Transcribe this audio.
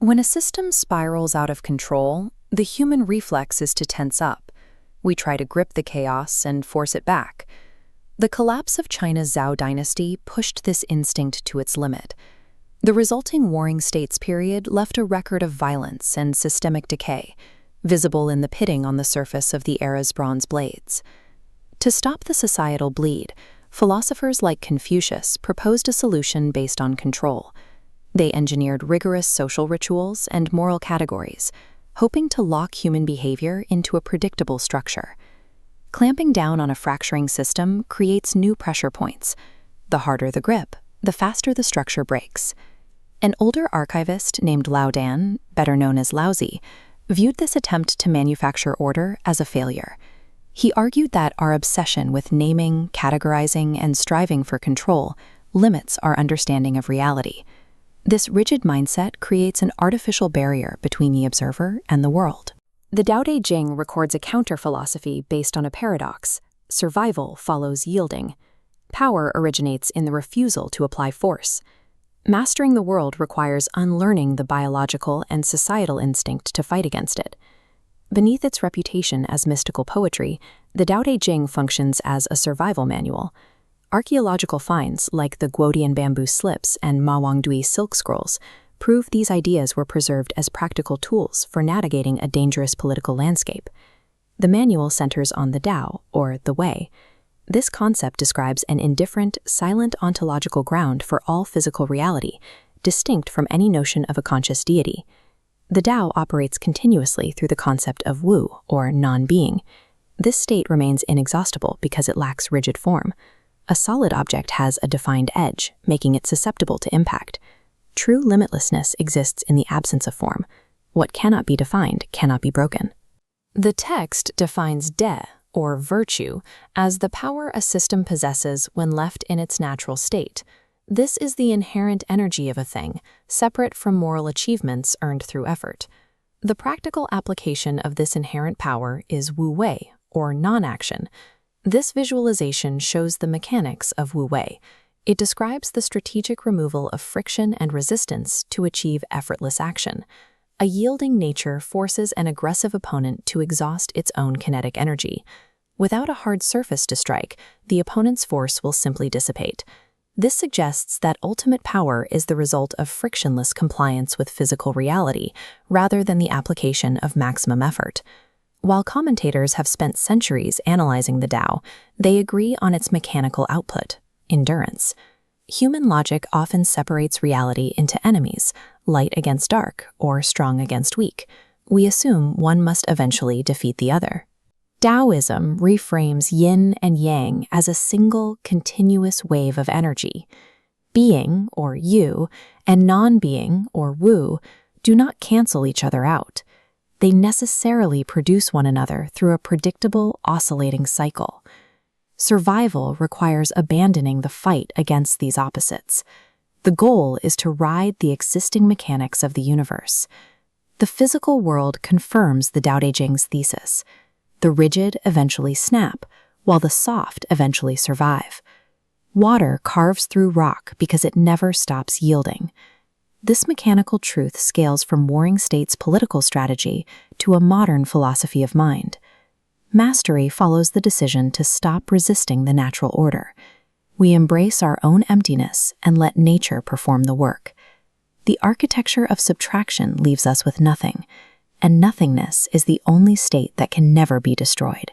When a system spirals out of control, the human reflex is to tense up. We try to grip the chaos and force it back. The collapse of China's Zhou dynasty pushed this instinct to its limit. The resulting Warring States period left a record of violence and systemic decay, visible in the pitting on the surface of the era's bronze blades. To stop the societal bleed, philosophers like Confucius proposed a solution based on control. They engineered rigorous social rituals and moral categories, hoping to lock human behavior into a predictable structure. Clamping down on a fracturing system creates new pressure points. The harder the grip, the faster the structure breaks. An older archivist named Lao Dan, better known as Laozi, viewed this attempt to manufacture order as a failure. He argued that our obsession with naming, categorizing, and striving for control limits our understanding of reality. This rigid mindset creates an artificial barrier between the observer and the world. The Dao De Jing records a counter-philosophy based on a paradox. Survival follows yielding. Power originates in the refusal to apply force. Mastering the world requires unlearning the biological and societal instinct to fight against it. Beneath its reputation as mystical poetry, the Dao De Jing functions as a survival manual. Archaeological finds like the Guodian bamboo slips and Mawangdui silk scrolls prove these ideas were preserved as practical tools for navigating a dangerous political landscape. The manual centers on the Dao, or the Wei. This concept describes an indifferent, silent ontological ground for all physical reality, distinct from any notion of a conscious deity. The Dao operates continuously through the concept of Wu, or non-being. This state remains inexhaustible because it lacks rigid form. A solid object has a defined edge, making it susceptible to impact. True limitlessness exists in the absence of form. What cannot be defined cannot be broken. The text defines De, or virtue, as the power a system possesses when left in its natural state. This is the inherent energy of a thing, separate from moral achievements earned through effort. The practical application of this inherent power is Wu Wei, or non-action. This visualization shows the mechanics of Wu Wei. It describes the strategic removal of friction and resistance to achieve effortless action. A yielding nature forces an aggressive opponent to exhaust its own kinetic energy. Without a hard surface to strike, the opponent's force will simply dissipate. This suggests that ultimate power is the result of frictionless compliance with physical reality, rather than the application of maximum effort. While commentators have spent centuries analyzing the Dao, they agree on its mechanical output, endurance. Human logic often separates reality into enemies, light against dark, or strong against weak. We assume one must eventually defeat the other. Daoism reframes Yin and Yang as a single, continuous wave of energy. Being, or you, and non-being, or Wu, do not cancel each other out. They necessarily produce one another through a predictable, oscillating cycle. Survival requires abandoning the fight against these opposites. The goal is to ride the existing mechanics of the universe. The physical world confirms the Dao De Jing's thesis. The rigid eventually snap, while the soft eventually survive. Water carves through rock because it never stops yielding. This mechanical truth scales from Warring States' political strategy to a modern philosophy of mind. Mastery follows the decision to stop resisting the natural order. We embrace our own emptiness and let nature perform the work. The architecture of subtraction leaves us with nothing, and nothingness is the only state that can never be destroyed.